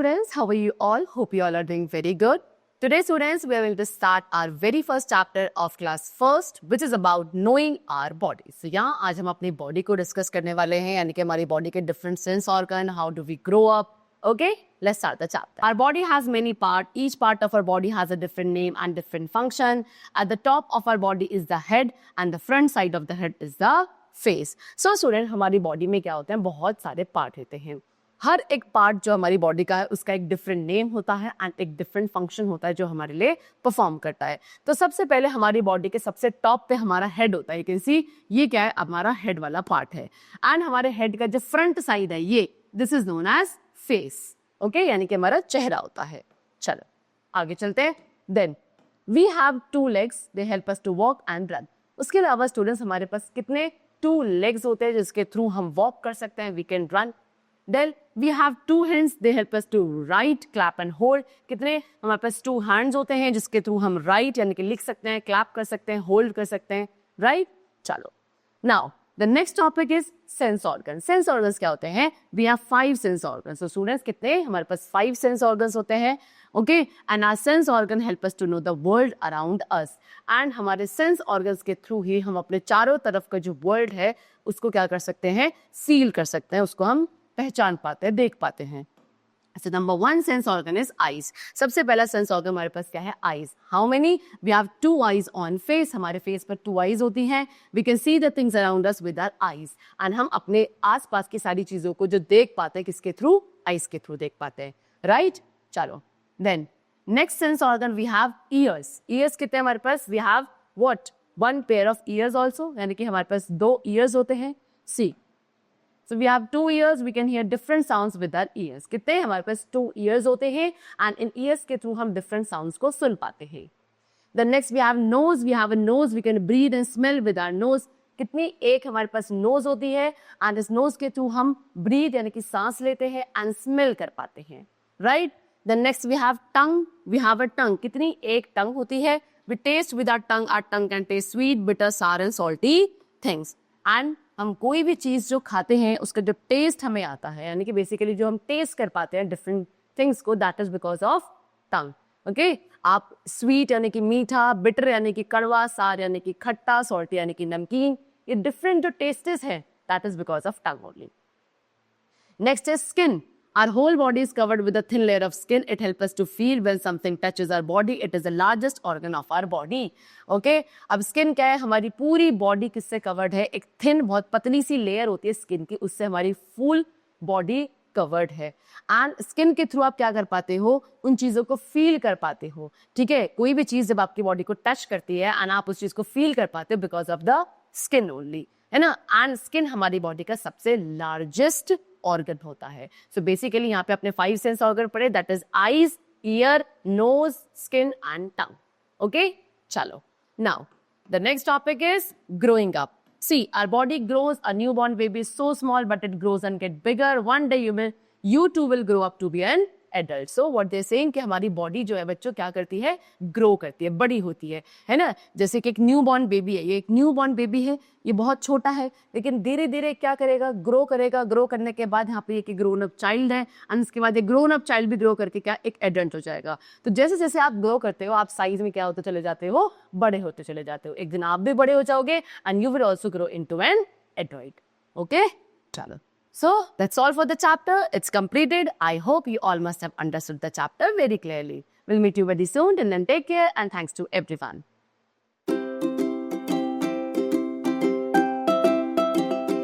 students, how are you all? Hope you all are doing very good. Today students, we are going to start our very first chapter of class first, which is about knowing our body. So यहाँ आज हम अपनी body को discuss करने वाले हैं, यानी कि हमारी body के different sense organ, how do we grow up. Okay, let's start the chapter. Our body has many parts. Each part of our body has a different name and different function. At the top of our body is the head and the front side of the head is the face. So student, हमारी body में क्या होते हैं? बहुत सारे part होते हैं. हर एक पार्ट जो हमारी बॉडी का है उसका एक डिफरेंट नेम होता है एंड एक डिफरेंट फंक्शन होता है जो हमारे लिए परफॉर्म करता है. तो सबसे पहले हमारी बॉडी के सबसे टॉप पे हमारा हेड होता है. यू कैन सी ये क्या है? हमारा हेड वाला पार्ट है. एंड हमारे हेड का जो फ्रंट साइड है ये, this is known as face. Okay, यानी कि हमारा चेहरा होता है. चलो आगे चलते हैं. Then we have 2 legs, they help us to walk and run. उसके अलावा स्टूडेंट्स हमारे पास कितने 2 legs होते हैं जिसके थ्रू हम वॉक कर सकते हैं, we can run. Then we have 2 hands, they help us to write, clap and hold. कितने हमारे पास 2 hands होते हैं जिसके थ्रू हम write यानी कि लिख सकते हैं, clap कर सकते हैं, hold कर सकते हैं, right? चलो. Now the next topic is sense organs. Sense organs क्या होते हैं? We have 5 sense organs. So students कितने हमारे पास 5 sense organs होते हैं. Okay, and our sense organ help us to know the world around us. And हमारे sense organs के through ही हम अपने चारों तरफ का जो world है उसको क्या कर सकते हैं? Feel कर सकते हैं, उसको हम पहचान पाते हैं, देख पाते हैं. So number 1 sense organ is eyes. सबसे पहला sense organ हमारे पास क्या है? Eyes. How many? We have 2 eyes on face. हमारे face पर 2 eyes होती हैं. We can see the things around us with our eyes. And हम अपने आसपास की सारी चीजों को जो देख पाते हैं किसके थ्रू? Eyes के थ्रू देख पाते हैं. Right? चलो. Then next sense organ we have ears. Ears कितने हमारे पास? We have what? 1 pair of ears also. यानी कि हमारे पास 2 ears होते हैं. See. So we have 2 ears, we can hear different sounds with our ears. कितने हमारे पास 2 ears होते हैं and in ears के through हम different sounds को सुन पाते हैं. The next we have nose, we have a nose, we can breathe and smell with our nose. कितनी एक हमारे पास nose होती है and इस nose के through हम breathe यानी कि सांस लेते हैं and smell कर पाते हैं. Right? The next we have tongue, we have a tongue. कितनी एक tongue होती है? We taste with our tongue can taste sweet, bitter, sour and salty things. And हम कोई भी चीज़ जो खाते हैं उसका जो टेस्ट हमें आता है यानी कि बेसिकली जो हम टेस्ट कर पाते हैं डिफरेंट थिंग्स को, that is because of tongue. Okay, आप स्वीट यानी कि मीठा, बिटर यानी कि कड़वा, सार यानी कि खट्टा, सॉल्टी यानी कि नमकीन, ये डिफरेंट जो टेस्टेस हैं that is because of tongue only. Next is skin. Our whole body is covered with a thin layer of skin. It helps us to feel when something touches our body. It is the largest organ of our body. Okay? अब skin क्या है? हमारी पूरी body किससे covered है? एक thin, बहुत पतली सी layer होती है skin की, उससे हमारी full body covered है. And skin के through आप क्या कर पाते हो? उन चीज़ों को feel कर पाते हो. ठीक है? कोई भी चीज़ जब आपकी body को touch करती है and आप उस चीज़ को feel कर पाते हो because of the skin only. है ना? And skin हमारी body का सबसे largest ऑर्गन होता है. सो बेसिकली यहाँ पे अपने 5 सेंस ऑर्गन पढ़े, that is eyes, ear, nose, skin and tongue. Okay, चलो. Now the next topic is growing up. See, our body grows. A newborn baby is so small but it grows and get bigger. One day you too will grow up to be an adult. So what they're saying कि हमारी body जो है बच्चों क्या करती है? Grow करती है, बड़ी होती है ना? जैसे कि एक न्यू बॉर्न बेबी है, ये एक न्यू बॉर्न बेबी है, ये बहुत छोटा है लेकिन धीरे धीरे क्या करेगा? ग्रो करेगा. ग्रो करने के बाद यहाँ पे एक ग्रोन अप चाइल्ड है एंड उसके बाद एक ग्रोन अप चाइल्ड भी ग्रो करके क्या एक एडल्ट हो जाएगा. तो जैसे जैसे आप ग्रो करते हो आप साइज में क्या होते चले जाते हो? बड़े होते चले जाते हो. एक दिन आप भी बड़े हो जाओगे and you will also grow into an adult. Okay, चलो. So that's all for the chapter. It's completed. I hope you all must have understood the chapter very clearly. We'll meet you very soon. Till then, take care and thanks to everyone.